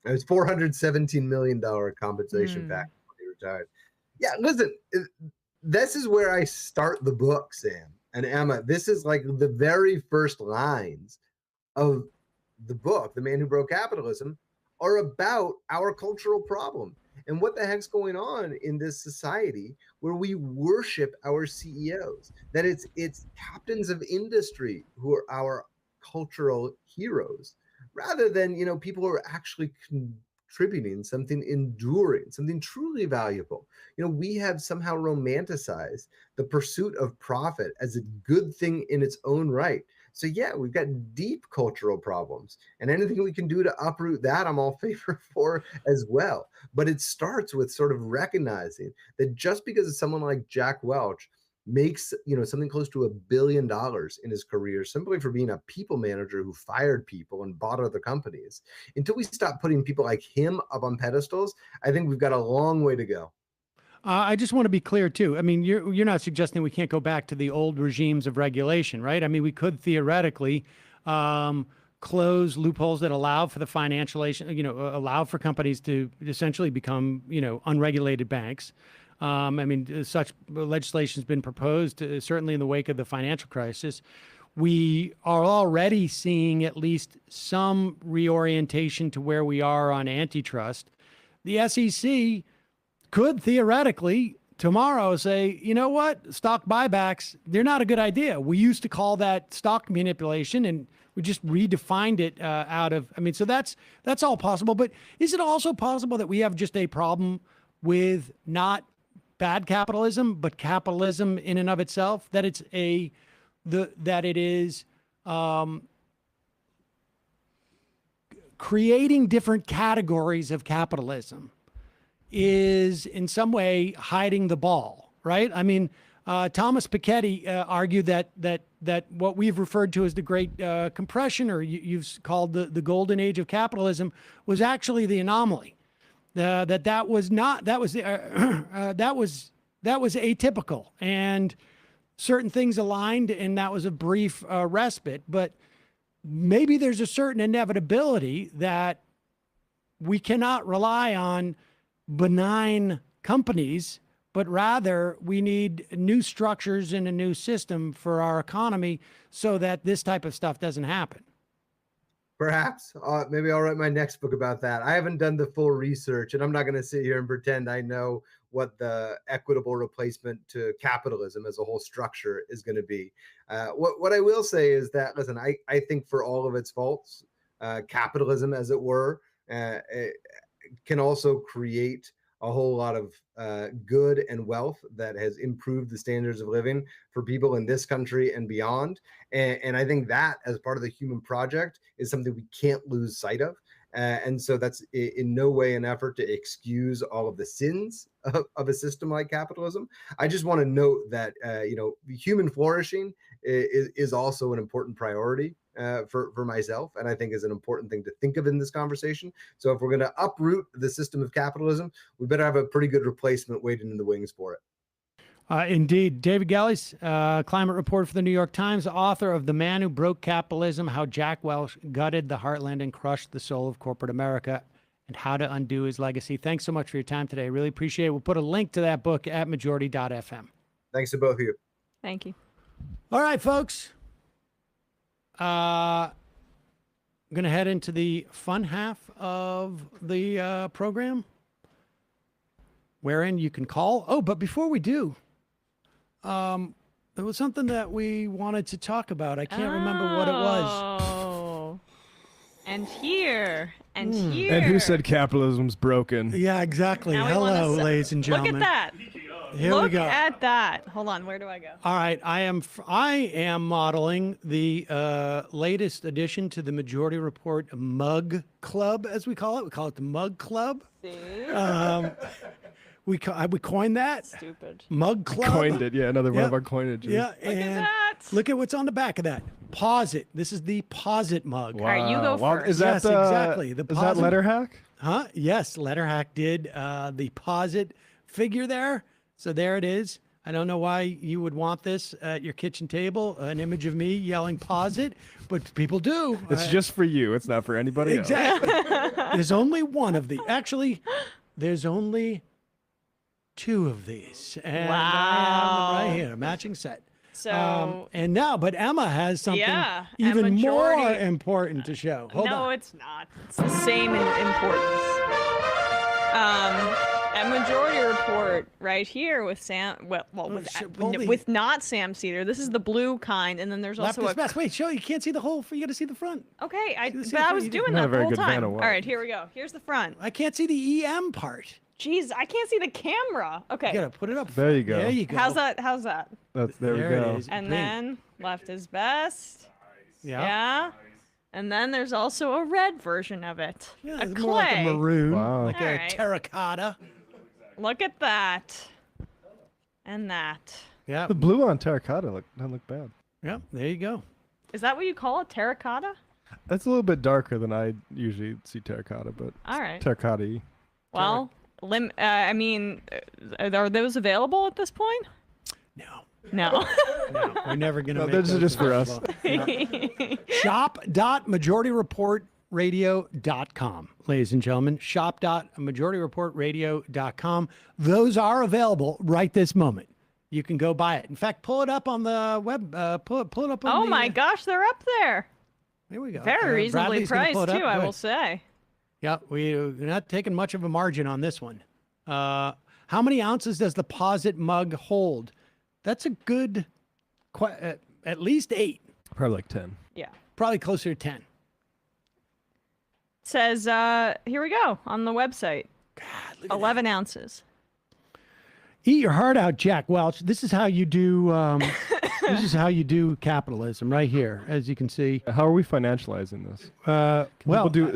It was $417 million compensation package when he retired. Yeah, listen, this is where I start the book, Sam and Emma. This is like the very first lines of the book, The Man Who Broke Capitalism, are about our cultural problem. And what the heck's going on in this society where we worship our CEOs, that it's captains of industry who are our cultural heroes, rather than, people who are actually contributing something enduring, something truly valuable. We have somehow romanticized the pursuit of profit as a good thing in its own right. So yeah, we've got deep cultural problems, and anything we can do to uproot that, I'm all favor for as well. But it starts with sort of recognizing that just because someone like Jack Welch makes, something close to $1 billion in his career simply for being a people manager who fired people and bought other companies, until we stop putting people like him up on pedestals, I think we've got a long way to go. I just want to be clear too. I mean, you're not suggesting we can't go back to the old regimes of regulation, right? I mean, we could theoretically close loopholes that allow for the financialization, allow for companies to essentially become, unregulated banks. I mean, such legislation has been proposed, certainly in the wake of the financial crisis. We are already seeing at least some reorientation to where we are on antitrust. The SEC could theoretically tomorrow say, you know what, stock buybacks, they're not a good idea. We used to call that stock manipulation, and we just redefined it so that's all possible. But is it also possible that we have just a problem with not bad capitalism, but capitalism in and of itself, that it is creating different categories of capitalism is in some way hiding the ball, right? I mean, Thomas Piketty argued that what we've referred to as the Great Compression, or you've called the golden age of capitalism, was actually the anomaly. That was atypical, and certain things aligned, and that was a brief respite. But maybe there's a certain inevitability that we cannot rely on benign companies, but rather we need new structures and a new system for our economy so that this type of stuff doesn't happen. Perhaps. Maybe I'll write my next book about that. I haven't done the full research, and I'm not going to sit here and pretend I know what the equitable replacement to capitalism as a whole structure is going to be. What I will say is that, listen, I think for all of its faults, capitalism, as it were, can also create a whole lot of good and wealth that has improved the standards of living for people in this country and beyond. And I think that, as part of the human project, is something we can't lose sight of. And so that's in no way an effort to excuse all of the sins of a system like capitalism. I just want to note that, human flourishing is also an important priority for myself, and I think is an important thing to think of in this conversation. So if we're going to uproot the system of capitalism, we better have a pretty good replacement waiting in the wings for it. Indeed. David Gellis, climate reporter for the New York Times, author of The Man Who Broke Capitalism, How Jack Welch Gutted the Heartland and Crushed the Soul of Corporate America, and How to Undo His Legacy. Thanks so much for your time today. Really appreciate it. We'll put a link to that book at majority.fm. Thanks to both of you. Thank you. All right, folks. I'm going to head into the fun half of the program, wherein you can call. Oh, but before we do, there was something that we wanted to talk about. I can't remember what it was. Oh. And here. And here. And who said capitalism's broken? Yeah, exactly. Now we Hello, wanna ladies and gentlemen. Look at that. Here we Look go. at that. Hold on. Where do I go? All right, I am modeling the latest addition to the Majority Report Mug Club, as we call it. We call it the Mug Club. See? We coined that. Stupid. Mug Club. Coined it, yeah. Another one Yep. of our coinages. Yeah, Look and at that. look at what's on the back of that. Pause it. This is the Pause It mug. Wow. All right, you go first. Is that Yes, exactly. The is that Pause It- letter hack? Huh? Yes, Letterhack did the Pause It figure there. So there it is. I don't know why you would want this at your kitchen table, an image of me yelling pause it, but people do. It's just for you. It's not for anybody else. Exactly. There's only one of these. Actually, there's only two of these. And I have them right here, matching set. So and now, but Emma has something Yeah, even Emma more Jordy. important to show. Hold no, on. it's not. It's the same in importance. A Majority Report right here with Sam. Well, with not Sam Seder. This is the blue kind, and then there's Left also is a. best. Wait, show you can't see the whole. You got to see the front. Okay, See but the I front, was you doing did- Not a that the very whole good time. fan of All what? right, here we go. Here's the front. I can't see the EM part. Jeez, I can't see the camera. Okay. You gotta put it up. There you go. There you go. How's that? How's that? There we There go. it is. And Pink. then left is best. Yeah. Yeah. And then there's also a red version of it. Yeah, a it's clay. more like a maroon, Wow. like All a right. terracotta. Look at that. And that. Yeah. The blue on terracotta doesn't look bad. Yeah. There you go. Is that what you call it? Terracotta? That's a little bit darker than I usually see terracotta, but All right. terracotta-y. Well, I mean, are those available at this point? No. No. No, we're never gonna. No, make this is those just for us. available. Shop.majorityreportradio.com, ladies and gentlemen. Shop.majorityreportradio.com. Those are available right this moment. You can go buy it. In fact, pull it up on the web. Pull it up on Oh the, my gosh, they're up there. Here we go. Very reasonably Bradley's gonna priced pull it too, up. I Good. will say. Yeah, we're not taking much of a margin on this one. How many ounces does the Posit mug hold? That's a good, at least 8. Probably like 10. Yeah. Probably closer to 10. It says, here we go on the website. God, look at 11 ounces. Eat your heart out, Jack Welch. This is how you do. This is how you do capitalism, right here, as you can see. How are we financializing this?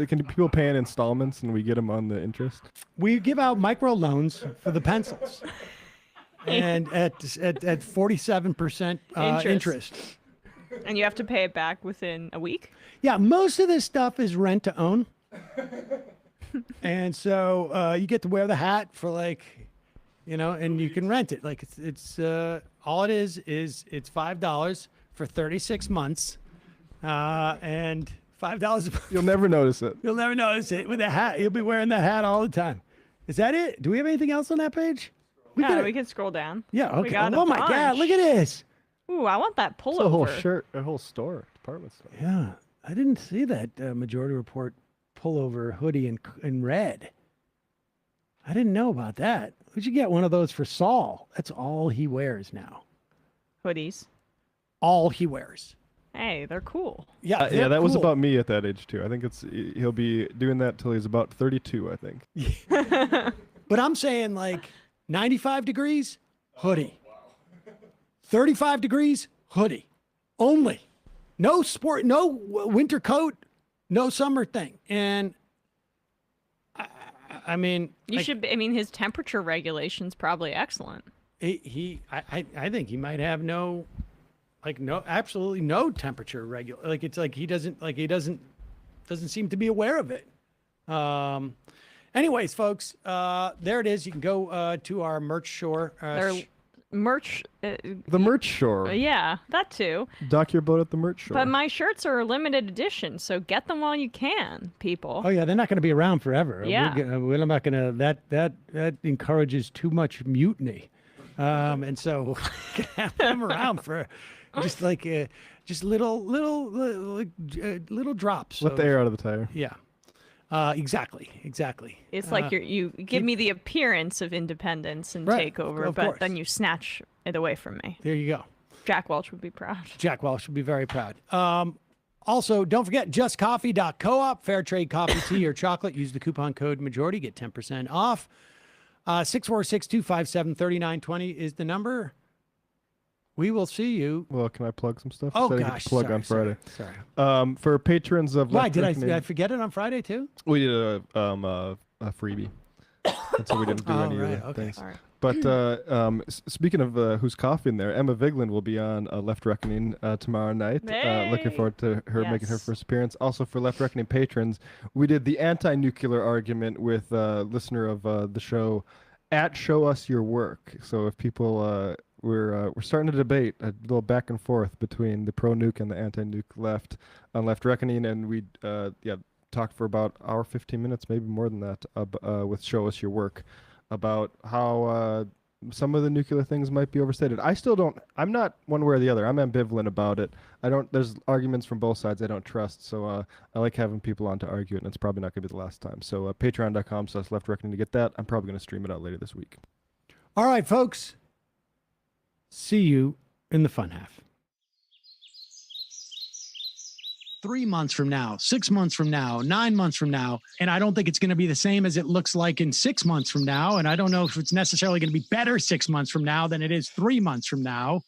Can people pay in installments and we get them on the interest? We give out micro loans for the pencils, and at 47% interest. And you have to pay it back within a week? Yeah, most of this stuff is rent to own, and so you get to wear the hat for and you can rent it. Like it's all it is it's $5 for 36 months, and $5. You'll never notice it. You'll never notice it with a hat. You'll be wearing that hat all the time. Is that it? Do we have anything else on that page? We can scroll down. Yeah. We Okay. got a Oh my God! bunch. Look at this. Ooh, I want that pullover. It's a whole shirt, a whole store, department store. Yeah, I didn't see that Majority Report pullover hoodie in red. I didn't know about that. We should get one of those for Saul. That's all he wears now. Hoodies. All he wears. Hey, they're cool. Yeah, yeah, that was cool. about me at that age too. I think he'll be doing that till he's about 32. I think. But I'm saying 95 degrees, hoodie. 35 degrees, hoodie. Only. No sport, no winter coat, no summer thing. And I mean, You should. I mean, his temperature regulation's probably excellent. I think he might have absolutely no temperature he doesn't seem to be aware of it. Anyways, folks, there it is. You can go to our merch store. merch. The merch shore. Yeah, that too. Dock your boat at the merch shore. But my shirts are limited edition, so get them while you can, people. Oh yeah, they're not going to be around forever. Yeah. We're not going to. That encourages too much mutiny, and so have them around for just like just little drops. Let the air out of the tire. Yeah. Exactly. It's like you give me the appearance of independence and takeover, of but course. then you snatch it away from me. There you go. Jack Welch would be proud. Jack Welch would be very proud. Also, don't forget justcoffee.coop, fair trade coffee, tea, or chocolate. Use the coupon code majority, get 10% off. 646-257-3920 is the number. We will see you. Well, can I plug some stuff? Oh, I didn't get gosh. to plug on Friday. Sorry. For patrons of Why? Left Did Reckoning, I forget it on Friday, too? We did a freebie. And so we didn't do any right, of the okay. things. All right. But speaking of who's coughing there, Emma Vigeland will be on Left Reckoning tomorrow night. Looking forward to her making her first appearance. Also for Left Reckoning patrons, we did the anti-nuclear argument with a listener of the show at Show Us Your Work. So if people... We're starting to debate a little back and forth between the pro-nuke and the anti-nuke left on Left Reckoning, and we talked for about an hour, 15 minutes, maybe more than that, with Show Us Your Work about how some of the nuclear things might be overstated. I'm not one way or the other. I'm ambivalent about it. There's arguments from both sides I don't trust, so I like having people on to argue it, and it's probably not going to be the last time. So patreon.com/Left Reckoning to get that. I'm probably going to stream it out later this week. All right, folks. See you in the fun half. 3 months from now, 6 months from now, 9 months from now. And I don't think it's going to be the same as it looks like in 6 months from now. And I don't know if it's necessarily going to be better 6 months from now than it is 3 months from now.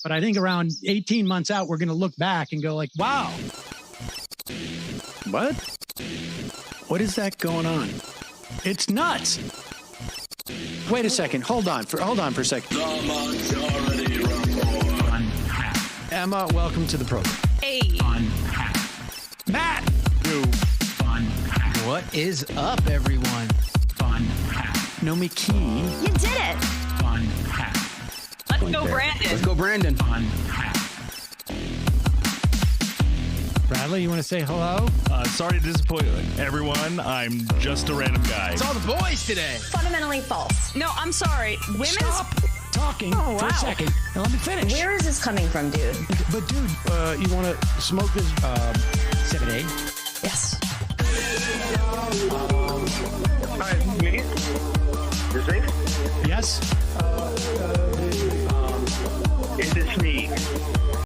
But I think around 18 months out, we're going to look back and go like, wow. What? What is that going on? It's nuts. Wait a second. Hold on for a second. The Majority Report. Emma, welcome to the program. Hey. Matt. What is up, everyone? Nomi Key. You did it. Let's go, Brandon. Let's go, Brandon. Bradley, you want to say hello? Sorry to disappoint everyone. I'm just a random guy. It's all the boys today. Fundamentally false. No, I'm sorry. Women's... Stop talking for a second and let me finish. Where is this coming from, dude? But dude, you want to smoke this 7A? Yes. Hi, me? This me? Yes.